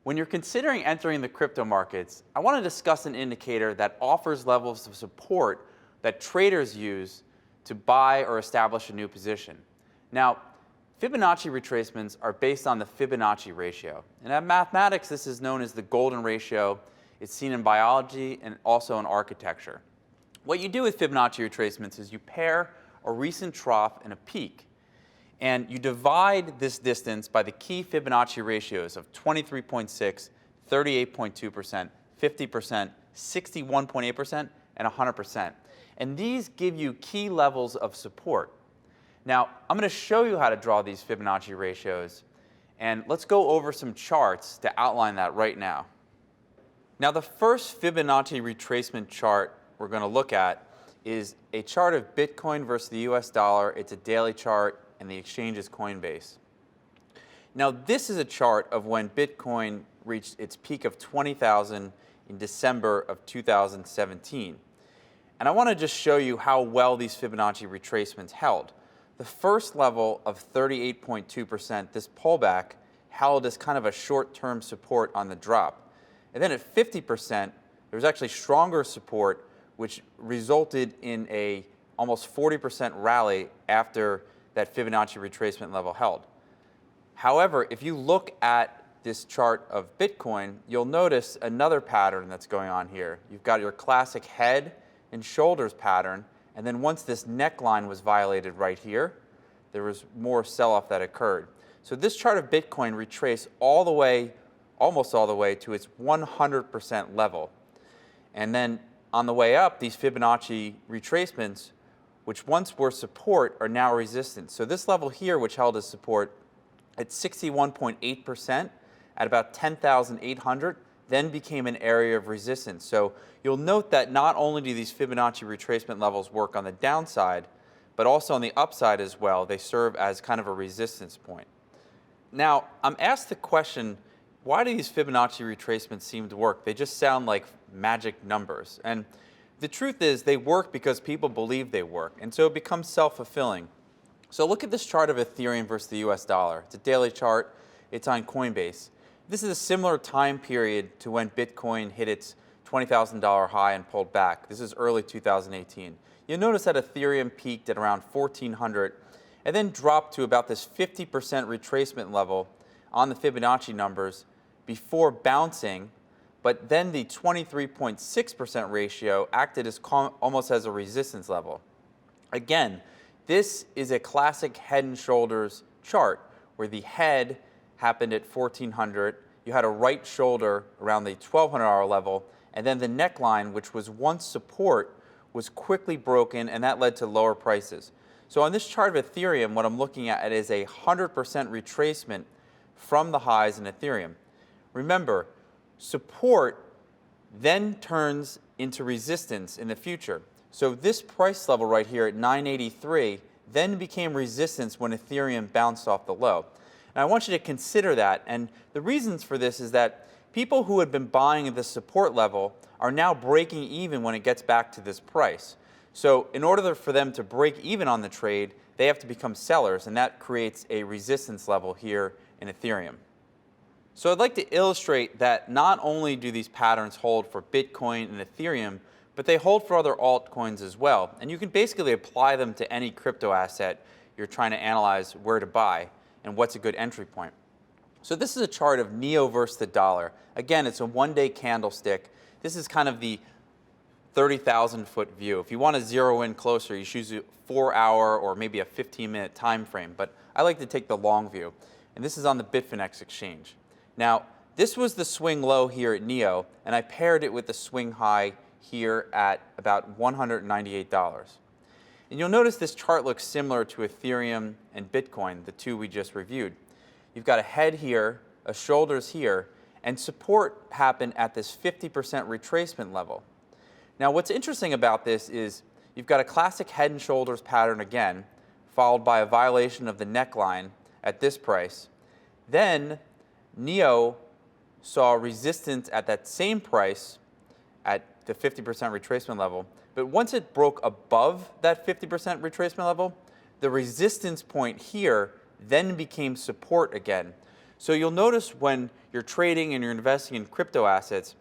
When you're considering entering the crypto markets, I want to discuss an indicator that offers levels of support that traders use to buy or establish a new position. Now, Fibonacci retracements are based on the Fibonacci ratio. And in mathematics, this is known as the golden ratio. It's seen in biology and also in architecture. What you do with Fibonacci retracements is you pair a recent trough and a peak. And you divide this distance by the key Fibonacci ratios of 23.6, 38.2%, 50%, 61.8%, and 100%. And these give you key levels of support. Now, I'm going to show you how to draw these Fibonacci ratios, and let's go over some charts to outline that right now. Now, the first Fibonacci retracement chart we're going to look at is a chart of Bitcoin versus the US dollar. It's a daily chart, and the exchange is Coinbase. Now, this is a chart of when Bitcoin reached its peak of 20,000 in December of 2017. And I want to just show you how well these Fibonacci retracements held. The first level of 38.2%, this pullback, held as kind of a short-term support on the drop. And then at 50%, there was actually stronger support, which resulted in a almost 40% rally after that Fibonacci retracement level held. However, if you look at this chart of Bitcoin, you'll notice another pattern that's going on here. You've got your classic head and shoulders pattern, and then once this neckline was violated right here, there was more sell-off that occurred. So this chart of Bitcoin retraced all the way, almost all the way to its 100% level. And then on the way up, these Fibonacci retracements, which once were support, are now resistance. So this level here, which held as support at 61.8% at about 10,800, then became an area of resistance. So you'll note that not only do these Fibonacci retracement levels work on the downside, but also on the upside as well. They serve as kind of a resistance point. Now, I'm asked the question, why do these Fibonacci retracements seem to work? They just sound like magic numbers. And the truth is they work because people believe they work, and so it becomes self-fulfilling. So look at this chart of Ethereum versus the US dollar. It's a daily chart. It's on Coinbase. This is a similar time period to when Bitcoin hit its $20,000 high and pulled back. This is early 2018. You'll notice that Ethereum peaked at around 1,400 and then dropped to about this 50% retracement level on the Fibonacci numbers before bouncing, but then the 23.6% ratio acted as almost as a resistance level. Again, this is a classic head and shoulders chart where the head happened at 1,400, you had a right shoulder around the $1,200 level, and then the neckline, which was once support, was quickly broken, and that led to lower prices. So on this chart of Ethereum, what I'm looking at is a 100% retracement from the highs in Ethereum. Remember, support then turns into resistance in the future. So this price level right here at 983 then became resistance when Ethereum bounced off the low. And I want you to consider that, and the reasons for this is that people who had been buying at this support level are now breaking even when it gets back to this price. So in order for them to break even on the trade, they have to become sellers, and that creates a resistance level here in Ethereum. So I'd like to illustrate that not only do these patterns hold for Bitcoin and Ethereum, but they hold for other altcoins as well. And you can basically apply them to any crypto asset you're trying to analyze where to buy and what's a good entry point. So this is a chart of NEO versus the dollar. Again, it's a one-day candlestick. This is kind of the 30,000-foot view. If you want to zero in closer, you choose a 4-hour or maybe a 15-minute time frame. But I like to take the long view. And this is on the Bitfinex exchange. Now, this was the swing low here at NEO, and I paired it with the swing high here at about $198. And you'll notice this chart looks similar to Ethereum and Bitcoin, the two we just reviewed. You've got a head here, a shoulders here, and support happened at this 50% retracement level. Now, what's interesting about this is you've got a classic head and shoulders pattern again, followed by a violation of the neckline at this price. Then NEO saw resistance at that same price at the 50% retracement level, but once it broke above that 50% retracement level, the resistance point here then became support again. So you'll notice when you're trading and you're investing in crypto assets,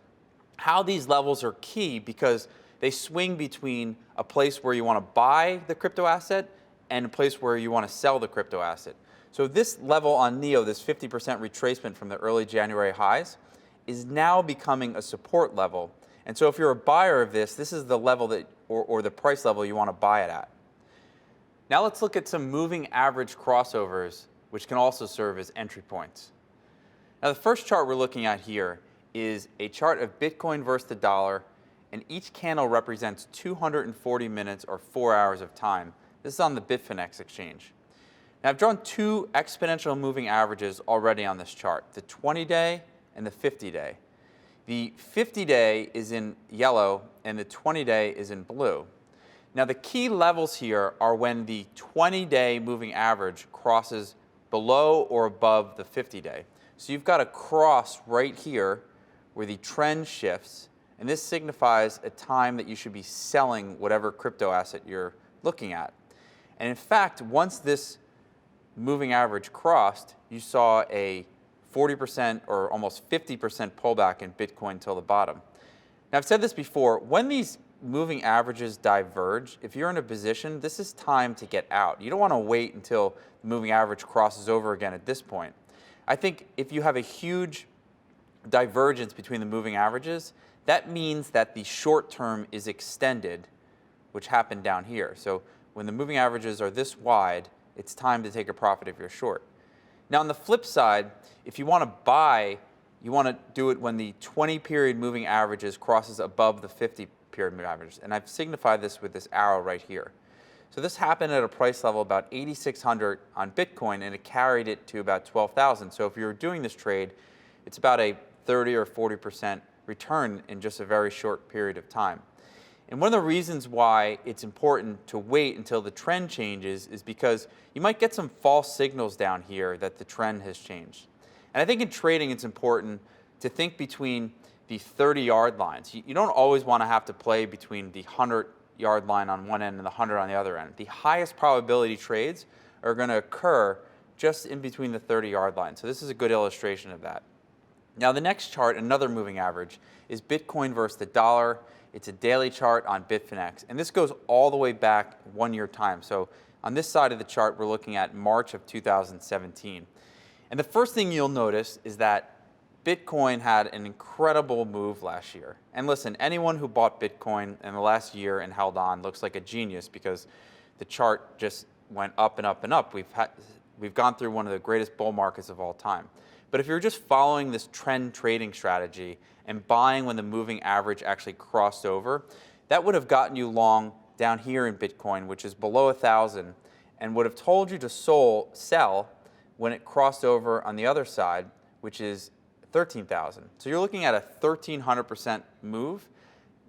how these levels are key because they swing between a place where you want to buy the crypto asset and a place where you want to sell the crypto asset. So this level on NEO, this 50% retracement from the early January highs, is now becoming a support level. And so if you're a buyer of this, this is the level that, or the price level you want to buy it at. Now let's look at some moving average crossovers, which can also serve as entry points. Now the first chart we're looking at here is a chart of Bitcoin versus the dollar, and each candle represents 240 minutes or 4 hours of time. This is on the Bitfinex exchange. Now I've drawn two exponential moving averages already on this chart, the 20-day and the 50-day. The 50-day is in yellow and the 20-day is in blue. Now the key levels here are when the 20-day moving average crosses below or above the 50-day. So you've got a cross right here where the trend shifts, and this signifies a time that you should be selling whatever crypto asset you're looking at. And in fact, once this moving average crossed, you saw a 40% or almost 50% pullback in Bitcoin till the bottom. Now I've said this before, when these moving averages diverge, if you're in a position, this is time to get out. You don't want to wait until the moving average crosses over again at this point. I think if you have a huge divergence between the moving averages, that means that the short term is extended, which happened down here. So when the moving averages are this wide, it's time to take a profit if you're short. Now on the flip side, if you want to buy, you want to do it when the 20-period moving averages crosses above the 50-period moving averages. And I've signified this with this arrow right here. So this happened at a price level about 8,600 on Bitcoin, and it carried it to about 12,000. So if you're doing this trade, it's about a 30 or 40% return in just a very short period of time. And one of the reasons why it's important to wait until the trend changes is because you might get some false signals down here that the trend has changed. And I think in trading it's important to think between the 30-yard lines. You don't always want to have to play between the 100-yard line on one end and the 100 on the other end. The highest probability trades are going to occur just in between the 30-yard line. So this is a good illustration of that. Now the next chart, another moving average, is Bitcoin versus the dollar. It's a daily chart on Bitfinex, and this goes all the way back 1 year time. So on this side of the chart, we're looking at March of 2017. And the first thing you'll notice is that Bitcoin had an incredible move last year. And listen, anyone who bought Bitcoin in the last year and held on looks like a genius because the chart just went up and up and up. We've gone through one of the greatest bull markets of all time. But if you're just following this trend trading strategy and buying when the moving average actually crossed over, that would have gotten you long down here in Bitcoin, which is below 1,000, and would have told you to sell when it crossed over on the other side, which is 13,000. So you're looking at a 1,300% move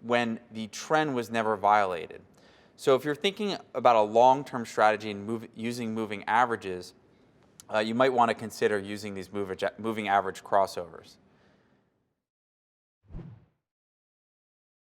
when the trend was never violated. So if you're thinking about a long-term strategy and using moving averages, you might want to consider using these moving average crossovers.